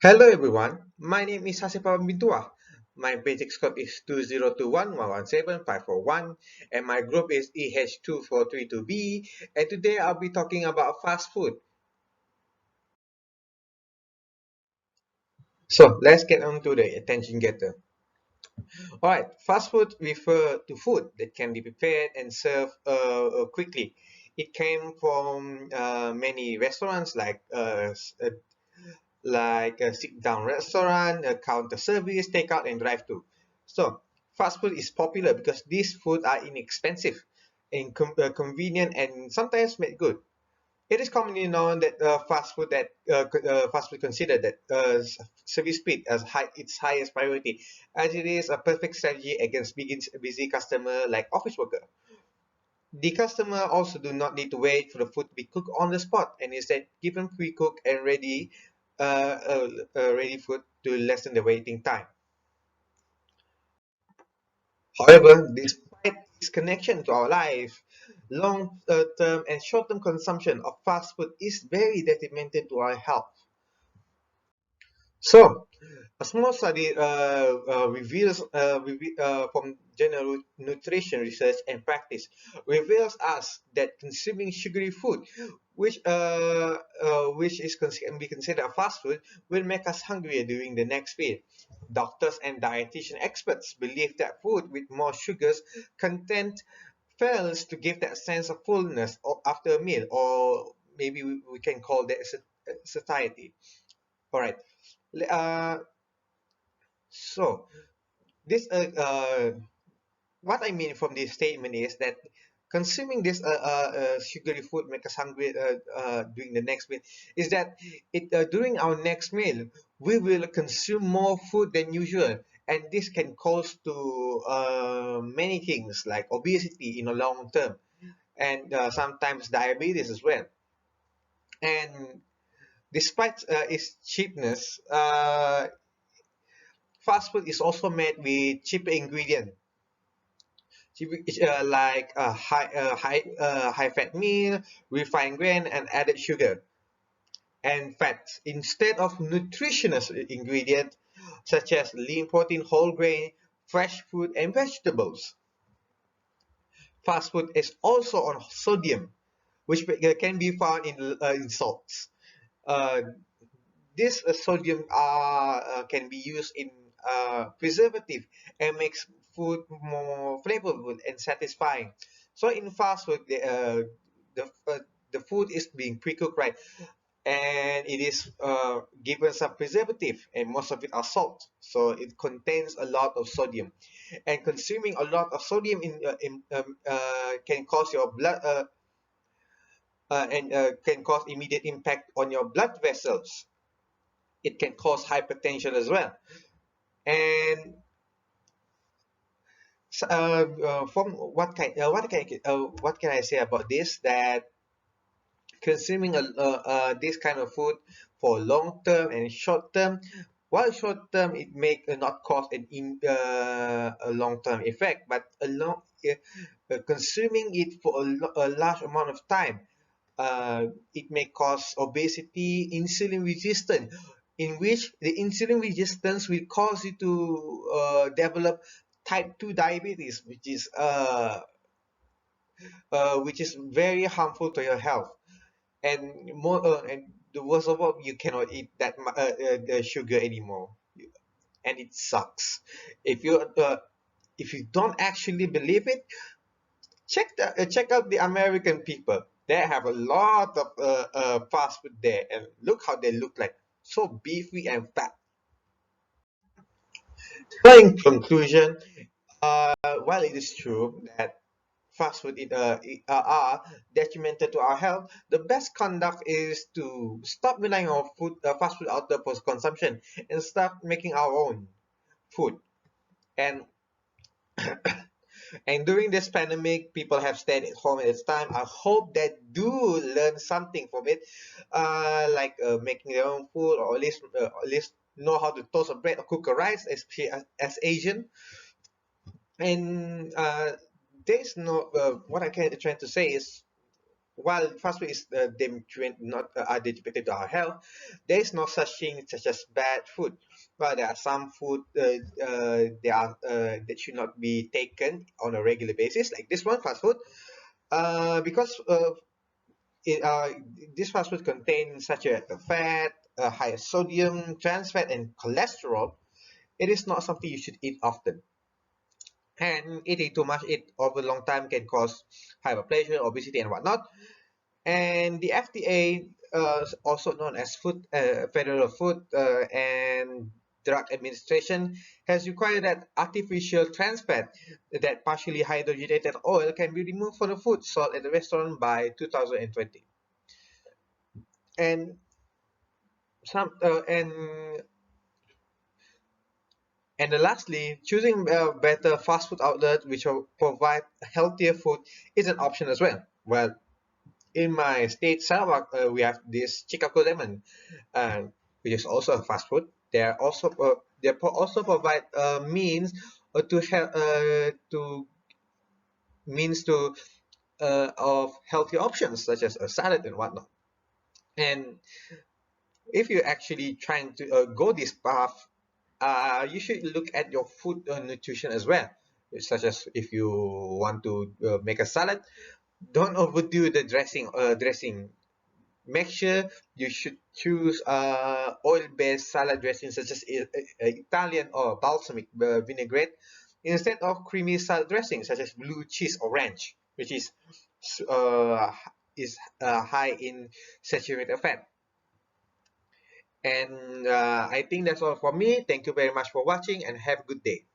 Hello everyone, my name is Hasif Aiman. My basic scope is 2021117541 and my group is EH2432B, and today I'll be talking about fast food. So let's get on to the attention getter. Alright, fast food refer to food that can be prepared and served quickly. It came from many restaurants like a sit-down restaurant, a counter service, takeout, and drive-thru. So, fast food is popular because these food are inexpensive, convenient, and sometimes made good. It is commonly known that fast food considered that service speed as its highest priority, as it is a perfect strategy against busy customer like office worker. The customer also do not need to wait for the food to be cooked on the spot and instead given pre-cooked and ready food to lessen the waiting time. However, despite its connection to our life, long-term and short-term consumption of fast food is very detrimental to our health. So, a small study from general nutrition research and practice reveals us that consuming sugary food, can be considered a fast food, will make us hungrier during the next meal. Doctors and dietitian experts believe that food with more sugars content fails to give that sense of fullness after a meal, or maybe we can call that satiety. All right. Uh, so this what I mean from this statement is that consuming this sugary food make us hungry during the next meal is that it during our next meal we will consume more food than usual, and this can cause to many things like obesity in the long term, and sometimes diabetes as well. And despite its cheapness, fast food is also made with cheaper ingredients like high fat meal, refined grain, and added sugar and fats instead of nutritious ingredients such as lean protein, whole grain, fresh fruit, and vegetables. Fast food is also on sodium, which can be found in salts. Uh, this sodium can be used in preservative and makes food more flavorful and satisfying. So in fast food, the, uh, the food is being pre-cooked, right, and it is given some preservative, and most of it are salt. So it contains a lot of sodium, and consuming a lot of sodium can cause your blood and can cause immediate impact on your blood vessels. It can cause hypertension as well. And from what can I say about this? That consuming this kind of food for long term and short term, while short term it may not cause a long term effect, but consuming it for a large amount of time, it may cause obesity, insulin resistance, in which the insulin resistance will cause you to develop type 2 diabetes, which is very harmful to your health. And the worst of all, you cannot eat the sugar anymore, and it sucks. If you uh, if you don't actually believe it, check out the American people. They have a lot of fast food there, and look how they look like, so beefy and fat. So in conclusion, while it is true that fast food are detrimental to our health, the best conduct is to stop relying on fast food out there for consumption and start making our own food. And And during this pandemic, people have stayed at home at this time. I hope that do learn something from it, making their own food, or at least know how to toast a bread or cook a rice, as Asian. And there's no what I can trying to say is while fast food is not are detrimental to our health, there is no such thing such as bad food. But there are some food that should not be taken on a regular basis, like this one, fast food, because it, this fast food contains such a fat, high sodium, trans fat, and cholesterol. It is not something you should eat often. And eating too much it over a long time can cause hyperplasia, obesity, and whatnot. And the FDA, also known as Federal Food and Drug Administration, has required that artificial trans fat, that partially hydrogenated oil, can be removed from the food sold at the restaurant by 2020. And some and lastly, choosing a better fast food outlet which will provide healthier food is an option as well. Well, in my state, Sarawak, we have this Chicago Lemon, which is also a fast food. They also provide means to have to means to of healthy options such as a salad and whatnot. And if you're actually trying to go this path, you should look at your food nutrition as well, such as if you want to make a salad, don't overdo the dressing. Make sure you should choose oil-based salad dressing such as Italian or balsamic vinaigrette instead of creamy salad dressing such as blue cheese or ranch, which uh, high in saturated fat. And I think that's all for me. Thank you very much for watching and have a good day.